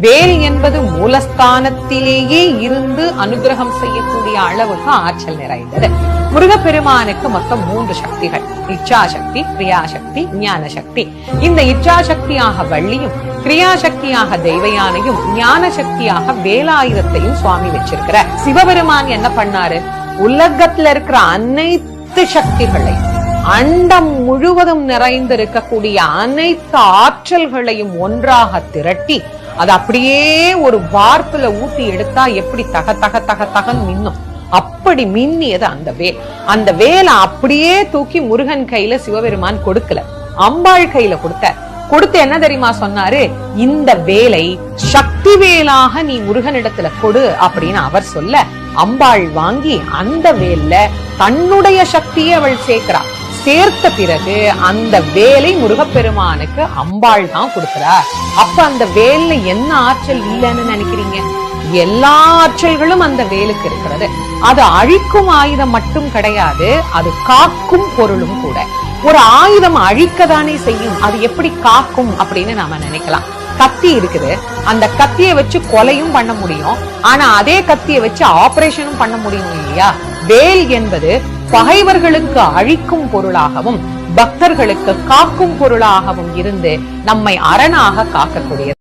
வேல் என்பது மூலஸ்தானத்திலேயே இருந்து அனுகிரகம் செய்யக்கூடிய அளவுக்கு ஆற்றல் நிறைந்தது. முருகப்பெருமானுக்கு மொத்தம் 3 சக்திகள்: இச்சாசக்தி, கிரியாசக்தி, ஞான சக்தி. இந்த இச்சாசக்தியாக வள்ளியும், கிரியாசக்தியாக தெய்வயானையும், ஞான சக்தியாக வேலாயுதத்தையும் சுவாமி வச்சிருக்கிறார். சிவபெருமான் என்ன பண்ணாரு? உலகத்துல இருக்கிற அனைத்து சக்திகளை, அண்டம் முழுவதும் நிறைந்திருக்கக்கூடிய அனைத்து ஆற்றல்களையும் ஒன்றாக திரட்டி அது அப்படியே ஒரு வார்ப்புல ஊத்தி எடுத்தா எப்படி தக தக தக தகன்னு மின்னும், அப்படி மின்னியது அந்த வேல். அந்த வேலை அப்படியே தூக்கி முருகன் கையில சிவபெருமான் கொடுக்கல, அம்பாள் கையில கொடுத்து என்ன தெரியுமா சொன்னாரு? இந்த வேலை சக்தி வேலாக நீ முருகனிடத்துல கொடு அப்படின்னு அவர் சொல்ல, அம்பாள் வாங்கி அந்த வேல்ல தன்னுடைய சக்தியை அவள் சேர்க்கிறா. சேர்த்த பிறகு அந்த வேலை முருகப்பெருமானுக்கு அம்பாள் தான் கொடுக்கிறா. அப்ப அந்த வேல்ல என்ன ஆற்றல் இல்லைன்னு நினைக்கிறீங்க? எல்லா ஆற்றல்களும் அந்த வேலுக்கு இருக்கிறது. அது அழிக்கும் ஆயுதம் மட்டும் கிடையாது, அது காக்கும் பொருளும் கூட. ஒரு ஆயுதம் அழிக்கதானே செய்யும், அது எப்படி காக்கும் அப்படின்னு நாம நினைக்கலாம். கத்தி இருக்குது, அந்த கத்தியை வச்சு கொலையும் பண்ண முடியும், ஆனா அதே கத்தியை வச்சு ஆபரேஷனும் பண்ண முடியும் இல்லையா? வேல் என்பது பகைவர்களுக்கு அழிக்கும் பொருளாகவும் பக்தர்களுக்கு காக்கும் பொருளாகவும் இருந்து நம்மை அரணாக காக்கக்கூடியது.